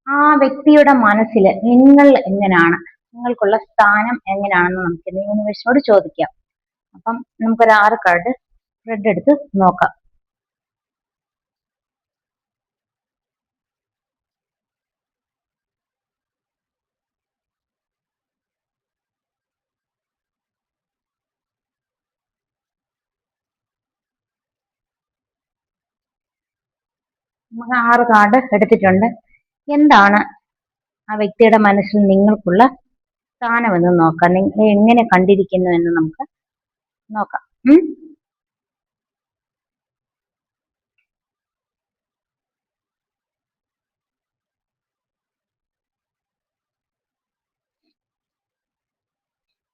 ആ വ്യക്തിയുടെ മനസ്സിൽ നിങ്ങൾ എങ്ങനെയാണ്, നിങ്ങൾക്കുള്ള സ്ഥാനം എങ്ങനെയാണെന്ന് നമുക്ക് ഇന്ന് യൂണിവേഴ്സിനോട് ചോദിക്കാം. അപ്പം നമുക്കൊരു 6 കാർഡ് സ്പ്രെഡ് എടുത്ത് നോക്കാം. നമുക്ക് 6 കാർഡ് എടുത്തിട്ടുണ്ട്. എന്താണ് ആ വ്യക്തിയുടെ മനസ്സിൽ നിങ്ങൾക്കുള്ള സ്ഥാനമെന്ന് നോക്കാം. നിങ്ങൾ എങ്ങനെ കണ്ടിരിക്കുന്നു എന്ന് നമുക്ക് നോക്കാം.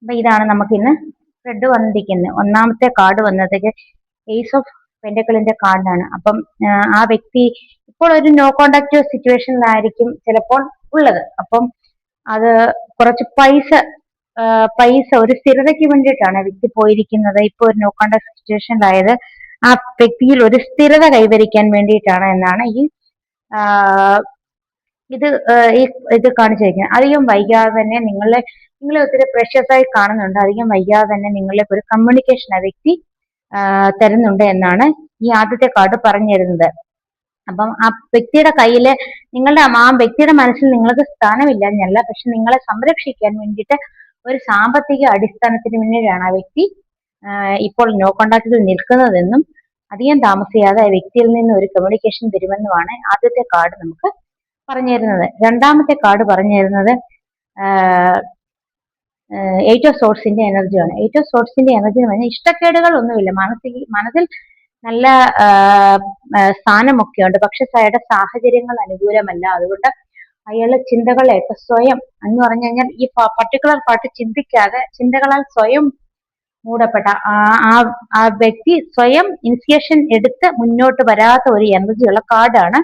അപ്പൊ ഇതാണ് നമുക്ക് ഇന്ന് സ്പ്രെഡ് വന്നിരിക്കുന്നത്. ഒന്നാമത്തെ കാർഡ് വന്നതൊക്കെ ഏസ് ഓഫ് പെന്റക്കിളിന്റെ കാർഡാണ്. അപ്പം ആ വ്യക്തി ഇപ്പോൾ ഒരു നോ കോണ്ടാക്ട് സിറ്റുവേഷനിലായിരിക്കും ചിലപ്പോൾ ഉള്ളത്. അപ്പം അത് കുറച്ച് പൈസ ഒരു സ്ഥിരതയ്ക്ക് വേണ്ടിയിട്ടാണ് വ്യക്തി പോയിരിക്കുന്നത്. ഇപ്പൊ ഒരു നോ കോണ്ടാക്ട് സിറ്റുവേഷനിലായത് ആ വ്യക്തിയിൽ ഒരു സ്ഥിരത കൈവരിക്കാൻ വേണ്ടിയിട്ടാണ് എന്നാണ് ഇത് കാണിച്ചിരിക്കുന്നത്. അധികം വൈകാതെ തന്നെ നിങ്ങളെ ഒത്തിരി പ്രഷ്യസ് ആയി കാണുന്നുണ്ട്. അധികം വൈകാതെ തന്നെ നിങ്ങളിലേക്ക് ഒരു കമ്മ്യൂണിക്കേഷൻ ആ വ്യക്തി തരുന്നുണ്ട് എന്നാണ് ഈ ആദ്യത്തെ കാർഡ് പറഞ്ഞു തരുന്നത്. അപ്പം ആ വ്യക്തിയുടെ കയ്യില് ആ വ്യക്തിയുടെ മനസ്സിൽ നിങ്ങൾക്ക് സ്ഥാനമില്ല എന്നല്ല, പക്ഷെ നിങ്ങളെ സംരക്ഷിക്കാൻ വേണ്ടിയിട്ട് ഒരു സാമ്പത്തിക അടിസ്ഥാനത്തിന് വേണ്ടിയിട്ടാണ് ആ വ്യക്തി ഇപ്പോൾ നോ കോണ്ടാക്റ്റിൽ നിൽക്കുന്നതെന്നും അധികം താമസിയാതെ ആ വ്യക്തിയിൽ നിന്ന് ഒരു കമ്മ്യൂണിക്കേഷൻ വരുമെന്നുമാണ് ആദ്യത്തെ കാർഡ് നമുക്ക് പറഞ്ഞു തരുന്നത്. രണ്ടാമത്തെ കാർഡ് പറഞ്ഞു തരുന്നത് 8 ഓഫ് സോർട്സിന്റെ എനർജിയാണ്. 8 ഓഫ് സോർട്സിന്റെ എനർജി എന്ന് പറഞ്ഞാൽ ഇഷ്ടക്കേടുകൾ ഒന്നുമില്ല, മനസ്സിൽ നല്ല സ്ഥാനമൊക്കെയുണ്ട്, പക്ഷെ അയാളുടെ സാഹചര്യങ്ങൾ അനുകൂലമല്ല. അതുകൊണ്ട് അയാളുടെ ചിന്തകളെയൊക്കെ സ്വയം എന്ന് പറഞ്ഞു കഴിഞ്ഞാൽ ഈ പർട്ടിക്കുലർ പാർട്ട് ചിന്തിക്കാതെ ചിന്തകളാൽ സ്വയം മൂടപ്പെട്ട ആ വ്യക്തി സ്വയം ഇനിഷ്യേഷൻ എടുത്ത് മുന്നോട്ട് വരാത്ത ഒരു എനർജിയുള്ള കാർഡാണ്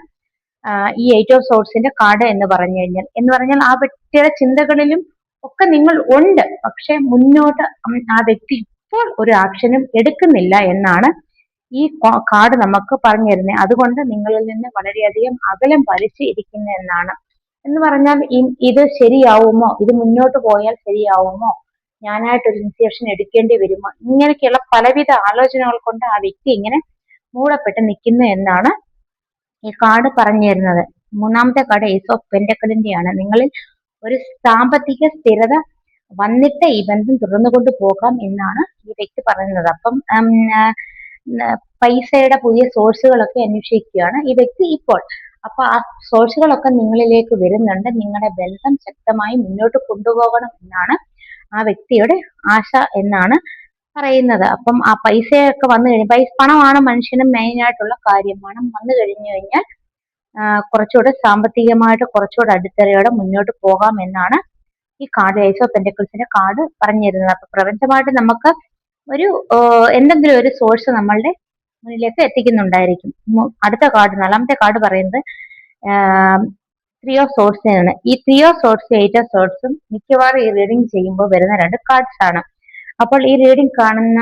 ഈ 8 ഓഫ് സോർട്സിന്റെ കാർഡ് എന്ന് പറഞ്ഞാൽ ആ വ്യക്തിയുടെ ചിന്തകളിലും ഒക്കെ നിങ്ങൾ ഉണ്ട്, പക്ഷെ മുന്നോട്ട് ആ വ്യക്തി ഇപ്പോൾ ഒരു ആക്ഷനും എടുക്കുന്നില്ല എന്നാണ് ഈ കാർഡ് നമുക്ക് പറഞ്ഞു തരുന്നത്. അതുകൊണ്ട് നിങ്ങളിൽ നിന്ന് വളരെയധികം അകലം പാലിച്ച് ഇരിക്കുന്ന എന്നാണ്. എന്ന് പറഞ്ഞാൽ ഇത് ശരിയാവുമോ, ഇത് മുന്നോട്ട് പോയാൽ ശരിയാവുമോ, ഞാനായിട്ടൊരു ഇനിഷ്യേഷൻ എടുക്കേണ്ടി വരുമോ, ഇങ്ങനെയൊക്കെയുള്ള പലവിധ ആലോചനകൾ കൊണ്ട് ആ വ്യക്തി ഇങ്ങനെ മൂടപ്പെട്ട് നിൽക്കുന്നു എന്നാണ് ഈ കാർഡ് പറഞ്ഞു തരുന്നത്. മൂന്നാമത്തെ കാർഡ് ഏസ് ഓഫ് പെന്റക്കിളിന്റെയാണ്. നിങ്ങളിൽ ഒരു സാമ്പത്തിക സ്ഥിരത വന്നിട്ട് ഈ ബന്ധം തുടർന്നുകൊണ്ട് പോകാം എന്നാണ് ഈ വ്യക്തി പറയുന്നത്. അപ്പം പൈസയുടെ പുതിയ സോഴ്സുകളൊക്കെ അന്വേഷിക്കുകയാണ് ഈ വ്യക്തി ഇപ്പോൾ. അപ്പൊ ആ സോഴ്സുകളൊക്കെ നിങ്ങളിലേക്ക് വരുന്നുണ്ട്. നിങ്ങളുടെ ബന്ധം ശക്തമായി മുന്നോട്ട് കൊണ്ടുപോകണം എന്നാണ് ആ വ്യക്തിയുടെ ആശ എന്നാണ് പറയുന്നത്. അപ്പം ആ പൈസയൊക്കെ വന്നു കഴിഞ്ഞാൽ പണമാണ് മനുഷ്യന് മെയിൻ ആയിട്ടുള്ള കാര്യം. പണം വന്നു കഴിഞ്ഞു കഴിഞ്ഞാൽ കുറച്ചുകൂടെ സാമ്പത്തികമായിട്ട് കുറച്ചുകൂടെ അടിത്തറയോടെ മുന്നോട്ട് പോകാം എന്നാണ് ഈ കാർഡ് ഏസ് ഓഫ് പെന്റക്കിൾസിന്റെ കാർഡ് പറഞ്ഞു തരുന്നത്. അപ്പൊ പ്രപഞ്ചമായിട്ട് നമുക്ക് ഒരു എന്തെങ്കിലും ഒരു സോഴ്സ് നമ്മളുടെ മുന്നിലേക്ക് എത്തിക്കുന്നുണ്ടായിരിക്കും. അടുത്ത കാർഡ്, നാലാമത്തെ കാർഡ് പറയുന്നത് 3 ഓഫ് സോർട്സിനാണ്. ഈ 3 ഓഫ് സോർട്സും 8 ഓഫ് സോർട്സും മിക്കവാറും ഈ റീഡിങ് ചെയ്യുമ്പോൾ വരുന്ന 2 കാർഡ്സ് ആണ്. അപ്പോൾ ഈ റീഡിങ് കാണുന്ന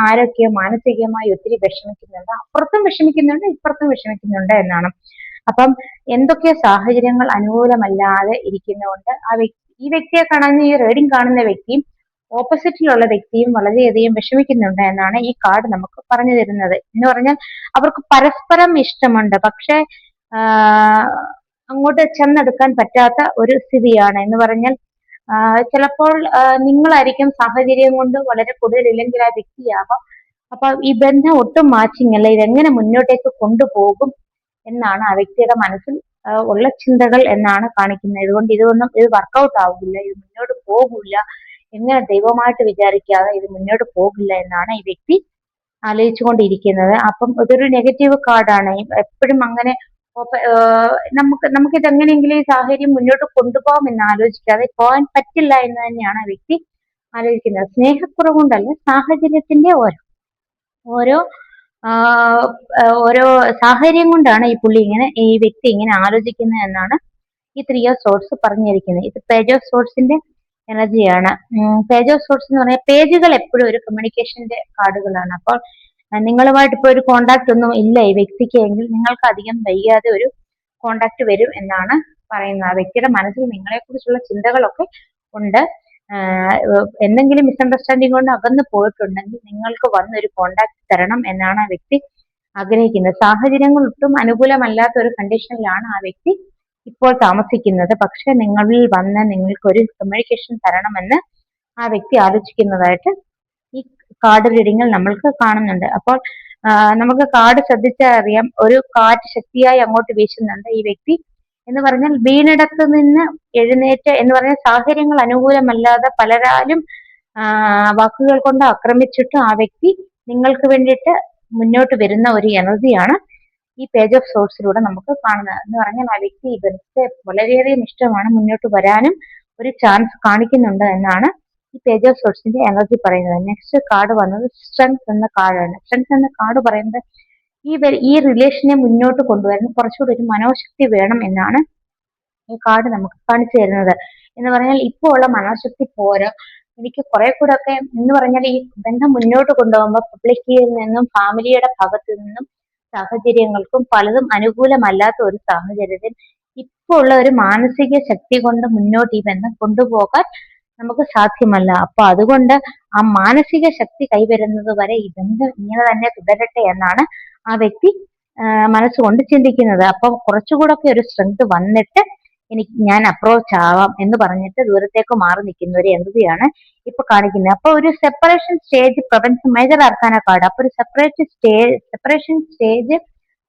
ആരൊക്കെയോ മാനസികമായി ഒത്തിരി വിഷമിക്കുന്നുണ്ട്, അപ്പുറത്തും വിഷമിക്കുന്നുണ്ട് ഇപ്പുറത്തും വിഷമിക്കുന്നുണ്ട് എന്നാണ്. അപ്പം എന്തൊക്കെ സാഹചര്യങ്ങൾ അനുകൂലമല്ലാതെ ഇരിക്കുന്നതുകൊണ്ട് ഈ വ്യക്തിയെ കാണുന്ന ഈ റീഡിങ് കാണുന്ന വ്യക്തിയും ഓപ്പോസിറ്റിലുള്ള വ്യക്തിയും വളരെയധികം വിഷമിക്കുന്നുണ്ട് എന്നാണ് ഈ കാർഡ് നമുക്ക് പറഞ്ഞു തരുന്നത്. എന്ന് പറഞ്ഞാൽ അവർക്ക് പരസ്പരം ഇഷ്ടമുണ്ട്, പക്ഷെ അങ്ങോട്ട് ചെന്നെടുക്കാൻ പറ്റാത്ത ഒരു സ്ഥിതിയാണ്. എന്ന് പറഞ്ഞാൽ ചിലപ്പോൾ നിങ്ങളായിരിക്കും സാഹചര്യം കൊണ്ട് വളരെ കൂടുതലില്ലെങ്കിൽ ആ വ്യക്തിയാവാം. അപ്പൊ ഈ ബന്ധം ഒട്ടും മാച്ചിങ് അല്ല, ഇതെങ്ങനെ മുന്നോട്ടേക്ക് കൊണ്ടുപോകും എന്നാണ് ആ വ്യക്തിയുടെ മനസ്സിൽ ഉള്ള ചിന്തകൾ എന്നാണ് കാണിക്കുന്നത്. ഇതുകൊണ്ട് ഇത് വർക്കൗട്ട് ആവില്ല, ഇത് മുന്നോട്ട് പോകില്ല, എങ്ങനെ ദൈവമായിട്ട് വിചാരിക്കാതെ ഇത് മുന്നോട്ട് പോകില്ല എന്നാണ് ഈ വ്യക്തി ആലോചിച്ചുകൊണ്ടിരിക്കുന്നത്. അപ്പം ഇതൊരു നെഗറ്റീവ് കാർഡാണ്. എപ്പോഴും അങ്ങനെ നമുക്ക് ഇതെങ്ങനെയെങ്കിലും ഈ സാഹചര്യം മുന്നോട്ട് കൊണ്ടുപോകാം എന്ന് ആലോചിക്കാതെ പോകാൻ പറ്റില്ല എന്ന് തന്നെയാണ് ആ വ്യക്തി ആലോചിക്കുന്നത്. സ്നേഹക്കുറവ് കൊണ്ടല്ല, സാഹചര്യത്തിന്റെ ഓരോ സാഹചര്യം കൊണ്ടാണ് ഈ വ്യക്തി ഇങ്ങനെ ആലോചിക്കുന്നത് എന്നാണ് ഈ 3 ഓഫ് സോർട്സ് പറഞ്ഞിരിക്കുന്നത്. ഇത് പേജ് ഓഫ് സോർട്സിന്റെ എനർജിയാണ്. പേജ് ഓഫ് സോർട്സ് എന്ന് പറഞ്ഞാൽ പേജുകൾ എപ്പോഴും ഒരു കമ്മ്യൂണിക്കേഷന്റെ കാർഡുകളാണ്. അപ്പോൾ നിങ്ങളുമായിട്ട് ഇപ്പോൾ ഒരു കോണ്ടാക്ട് ഒന്നും ഇല്ല ഈ വ്യക്തിക്ക് എങ്കിൽ നിങ്ങൾക്ക് അധികം വൈകാതെ ഒരു കോണ്ടാക്ട് വരും എന്നാണ് പറയുന്നത്. ആ വ്യക്തിയുടെ മനസ്സിൽ നിങ്ങളെ കുറിച്ചുള്ള ചിന്തകളൊക്കെ ഉണ്ട്. എന്തെങ്കിലും മിസ്അണ്ടർസ്റ്റാൻഡിങ് കൊണ്ട് അകന്നു പോയിട്ടുണ്ടെങ്കിൽ നിങ്ങൾക്ക് വന്നൊരു കോണ്ടാക്ട് തരണം എന്നാണ് ആ വ്യക്തി ആഗ്രഹിക്കുന്നത്. സാഹചര്യങ്ങൾ ഒട്ടും അനുകൂലമല്ലാത്ത ഒരു കണ്ടീഷനിലാണ് ആ വ്യക്തി ഇപ്പോൾ താമസിക്കുന്നത്. പക്ഷെ നിങ്ങളിൽ വന്ന് നിങ്ങൾക്ക് ഒരു കമ്മ്യൂണിക്കേഷൻ തരണമെന്ന് ആ വ്യക്തി ആലോചിക്കുന്നതായിട്ട് ഈ കാർഡ് റീഡിങ്ങിൽ നമ്മൾക്ക് കാണുന്നുണ്ട്. അപ്പോൾ നമുക്ക് കാർഡ് ശ്രദ്ധിച്ചാൽ അറിയാം, ഒരു കാറ്റ് ശക്തിയായി അങ്ങോട്ട് വീശുന്നുണ്ട്. ഈ വ്യക്തി എന്ന് പറഞ്ഞാൽ വീണിടത്ത് നിന്ന് എഴുന്നേറ്റ് എന്ന് പറഞ്ഞാൽ സാഹചര്യങ്ങൾ അനുകൂലമല്ലാതെ പലരാലും വാക്കുകൾ കൊണ്ട് ആക്രമിച്ചിട്ട് ആ വ്യക്തി നിങ്ങൾക്ക് വേണ്ടിയിട്ട് മുന്നോട്ട് വരുന്ന ഒരു എനർജിയാണ് ഈ പേജ് ഓഫ് സോഴ്സിലൂടെ നമുക്ക് കാണുന്നത്. എന്ന് പറഞ്ഞാൽ ആ വ്യക്തി ഈ ബന്ധത്തെ വളരെയധികം ഇഷ്ടമാണ്, മുന്നോട്ട് വരാനും ഒരു ചാൻസ് കാണിക്കുന്നുണ്ട് എന്നാണ് ഈ പേജ് ഓഫ് സോഴ്സിന്റെ എനർജി പറയുന്നത്. നെക്സ്റ്റ് കാർഡ് വന്നത് സ്ട്രെങ്ത് എന്ന കാർഡാണ്. സ്ട്രെങ്ത് എന്ന കാർഡ് പറയുന്നത് ഈ റിലേഷനെ മുന്നോട്ട് കൊണ്ടുവരാൻ കുറച്ചുകൂടി ഒരു മനോശക്തി വേണം എന്നാണ് ഈ കാർഡ് നമുക്ക് കാണിച്ചു തരുന്നത്. എന്ന് പറഞ്ഞാൽ ഇപ്പോൾ ഉള്ള മനോശക്തി പോരാ, എനിക്ക് കുറെ കൂടെ ഒക്കെ എന്ന് പറഞ്ഞാൽ ഈ ബന്ധം മുന്നോട്ട് കൊണ്ടുപോകുമ്പോൾ പബ്ലിക്കിൽ നിന്നും ഫാമിലിയുടെ ഭാഗത്തു നിന്നും സാഹചര്യങ്ങൾക്കും പലതും അനുകൂലമല്ലാത്ത ഒരു സാഹചര്യത്തിൽ ഇപ്പോൾ ഉള്ള ഒരു മാനസിക ശക്തി കൊണ്ട് മുന്നോട്ട് ഈ ബന്ധം കൊണ്ടുപോകാൻ നമുക്ക് സാധ്യമല്ല. അപ്പൊ അതുകൊണ്ട് ആ മാനസിക ശക്തി കൈവരുന്നത് വരെ ഈ ബന്ധം ഇങ്ങനെ തന്നെ തുടരട്ടെ എന്നാണ് ആ വ്യക്തി മനസ്സുകൊണ്ട് ചിന്തിക്കുന്നത്. അപ്പൊ കുറച്ചുകൂടെ ഒക്കെ ഒരു സ്ട്രെങ്ത് വന്നിട്ട് ഞാൻ അപ്രോച്ച് ആവാം എന്ന് പറഞ്ഞിട്ട് ദൂരത്തേക്ക് മാറി നിൽക്കുന്ന ഒരു എനർജിയാണ് ഇപ്പൊ കാണിക്കുന്നത്. അപ്പൊ ഒരു സെപ്പറേഷൻ സ്റ്റേജ് പ്രപഞ്ചം മേജർ ആർക്കാന കാർഡ്. അപ്പൊ ഒരു സെപ്പറേഷൻ സ്റ്റേജ്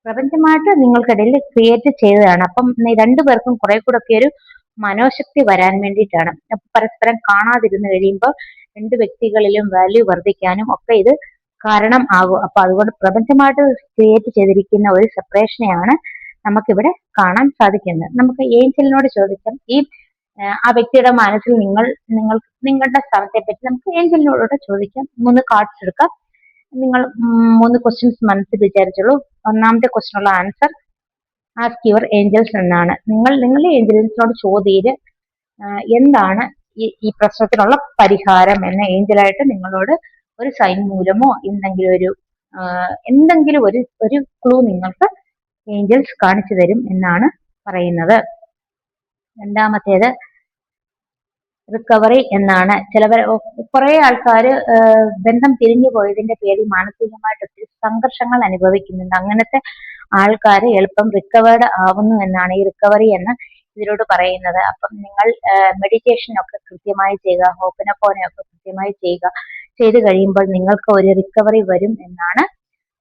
പ്രപഞ്ചമായിട്ട് നിങ്ങൾക്കിടയിൽ ക്രിയേറ്റ് ചെയ്തതാണ്. അപ്പം രണ്ടുപേർക്കും കുറെ കൂടെ ഒക്കെ ഒരു മനോശക്തി വരാൻ വേണ്ടിയിട്ടാണ്. അപ്പൊ പരസ്പരം കാണാതിരുന്ന് കഴിയുമ്പോൾ രണ്ട് വ്യക്തികളിലും വാല്യൂ വർദ്ധിക്കാനും ഒക്കെ ഇത് കാരണം ആകും. അപ്പൊ അതുകൊണ്ട് പ്രപഞ്ചമായിട്ട് ക്രിയേറ്റ് ചെയ്തിരിക്കുന്ന ഒരു സെപ്പറേഷനെയാണ് നമുക്കിവിടെ കാണാൻ സാധിക്കുന്നത്. നമുക്ക് ഏഞ്ചലിനോട് ചോദിക്കാം, ഈ ആ വ്യക്തിയുടെ മനസ്സിൽ നിങ്ങളുടെ സ്ഥാനത്തെ പറ്റി നമുക്ക് ഏഞ്ചലിനോട് ചോദിക്കാം. 3 കാർഡ്സ് എടുക്കാം. നിങ്ങൾ 3 ക്വസ്റ്റ്യൻസ് മനസ്സിൽ വിചാരിച്ചോളൂ. ഒന്നാമത്തെ ക്വസ്റ്റ്യനുള്ള ആൻസർ ആസ്ക് യുവർ ഏഞ്ചൽസ് എന്നാണ്. നിങ്ങളുടെ ഏഞ്ചൽസിനോട് ചോദ്യം എന്താണ് ഈ പ്രശ്നത്തിനുള്ള പരിഹാരം എന്ന ഏഞ്ചലായിട്ട് നിങ്ങളോട് ഒരു സൈൻ മൂലമോ എന്തെങ്കിലും ഒരു ക്ലൂ നിങ്ങൾക്ക് ഏഞ്ചൽസ് കാണിച്ചു തരും എന്നാണ് പറയുന്നത്. രണ്ടാമത്തേത് റിക്കവറി എന്നാണ്. കുറെ ആൾക്കാർ ബന്ധം തിരിഞ്ഞു പോയതിന്റെ പേരിൽ മാനസികമായിട്ട് ഒത്തിരി സംഘർഷങ്ങൾ അനുഭവിക്കുന്നുണ്ട്. അങ്ങനത്തെ ആൾക്കാർ എളുപ്പം റിക്കവേർഡ് ആവുന്നു എന്നാണ് ഈ റിക്കവറി എന്ന് ഇതിനോട് പറയുന്നത്. അപ്പം നിങ്ങൾ മെഡിറ്റേഷൻ ഒക്കെ കൃത്യമായി ചെയ്യുക, ഹോപ്പനപ്പോനയൊക്കെ കൃത്യമായി ചെയ്തു കഴിയുമ്പോൾ നിങ്ങൾക്ക് ഒരു റിക്കവറി വരും എന്നാണ്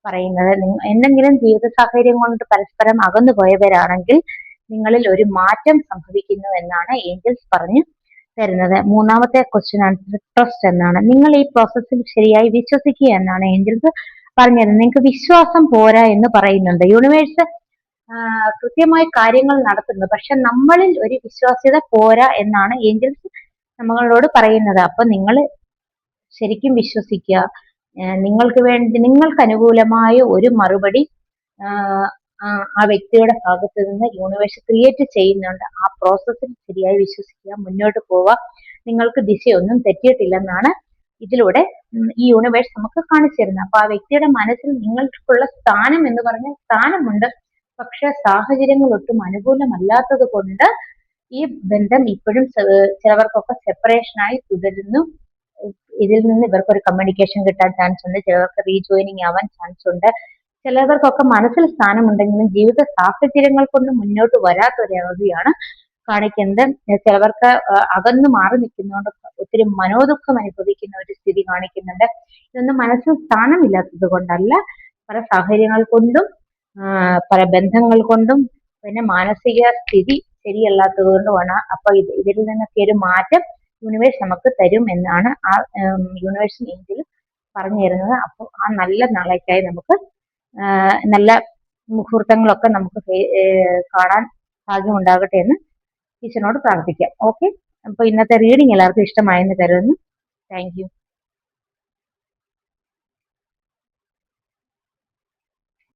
പറയുന്നത്. എന്തെങ്കിലും ജീവിത സാഹചര്യം കൊണ്ട് പരസ്പരം അകന്നു പോയവരാണെങ്കിൽ നിങ്ങളിൽ ഒരു മാറ്റം സംഭവിക്കുന്നു എന്നാണ് ഏഞ്ചൽസ് പറഞ്ഞു തരുന്നത്. മൂന്നാമത്തെ ക്വസ്റ്റ്യൻ ആൻസർ ട്രസ്റ്റ് എന്നാണ്. നിങ്ങൾ ഈ പ്രോസസ്സിൽ ശരിയായി വിശ്വസിക്കുക എന്നാണ് ഏഞ്ചൽസ് പറഞ്ഞത്. നിങ്ങൾക്ക് വിശ്വാസം പോരാ എന്ന് പറയുന്നുണ്ട്. യൂണിവേഴ്സ് കൃത്യമായി കാര്യങ്ങൾ നടത്തുന്നു, പക്ഷെ നമ്മളിൽ ഒരു വിശ്വാസ്യത പോരാ എന്നാണ് ഏഞ്ചൽസ് നമ്മളോട് പറയുന്നത്. അപ്പൊ നിങ്ങൾ ശരിക്കും വിശ്വസിക്കുക. നിങ്ങൾക്ക് അനുകൂലമായ ഒരു മറുപടി ആ വ്യക്തിയുടെ ഭാഗത്ത് നിന്ന് യൂണിവേഴ്സ് ക്രിയേറ്റ് ചെയ്യുന്നുണ്ട്. ആ പ്രോസസ്സിൽ ശരിയായി വിശ്വസിക്കുക, മുന്നോട്ട് പോവുക. നിങ്ങൾക്ക് ദിശയൊന്നും തെറ്റിയിട്ടില്ലെന്നാണ് ഇതിലൂടെ ഈ യൂണിവേഴ്സ് നമുക്ക് കാണിച്ചു തരുന്നത്. അപ്പൊ ആ വ്യക്തിയുടെ മനസ്സിൽ നിങ്ങൾക്കുള്ള സ്ഥാനം എന്ന് പറഞ്ഞാൽ സ്ഥാനമുണ്ട്, പക്ഷെ സാഹചര്യങ്ങൾ ഒട്ടും അനുകൂലമല്ലാത്തത് കൊണ്ട് ഈ ബന്ധം ഇപ്പോഴും ചിലവർക്കൊക്കെ സെപ്പറേഷനായി തുടരുന്നു. ഇതിൽ നിന്ന് ഇവർക്ക് ഒരു കമ്മ്യൂണിക്കേഷൻ കിട്ടാൻ ചാൻസ് ഉണ്ട്, ചിലവർക്ക് റീജോയിനിങ് ആവാൻ ചാൻസ് ഉണ്ട്. ചിലവർക്കൊക്കെ മനസ്സിൽ സ്ഥാനമുണ്ടെങ്കിലും ജീവിത സാഹചര്യങ്ങൾ കൊണ്ട് മുന്നോട്ട് വരാത്ത ഒരു എനർജിയാണ് കാണിക്കുന്നത്. ചിലവർക്ക് അകന്നു മാറി നിൽക്കുന്നതുകൊണ്ട് ഒത്തിരി മനോദുഃഖം അനുഭവിക്കുന്ന ഒരു സ്ഥിതി കാണിക്കുന്നുണ്ട്. ഇതൊന്നും മനസ്സിൽ സ്ഥാനമില്ലാത്തത് കൊണ്ടല്ല, പല സാഹചര്യങ്ങൾ കൊണ്ടും പല ബന്ധങ്ങൾ കൊണ്ടും പിന്നെ മാനസിക സ്ഥിതി ശരിയല്ലാത്തത് കൊണ്ടുമാണ്. അപ്പൊ ഇതിൽ നിന്നൊക്കെ ഒരു മാറ്റം യൂണിവേഴ്സ് നമുക്ക് തരും എന്നാണ് ആ യൂണിവേഴ്സ് ഏഞ്ചൽ പറഞ്ഞു തരുന്നത്. അപ്പോൾ ആ നല്ല നാളേക്കായി നമുക്ക് നല്ല മുഹൂർത്തങ്ങളൊക്കെ നമുക്ക് കാണാൻ ഭാഗ്യം ഉണ്ടാകട്ടെ എന്ന് ഈശ്വരനോട് പ്രാർത്ഥിക്കാം. ഓക്കെ, അപ്പൊ ഇന്നത്തെ റീഡിങ് എല്ലാവർക്കും ഇഷ്ടമായെന്ന് കരുതുന്നു. Thank you.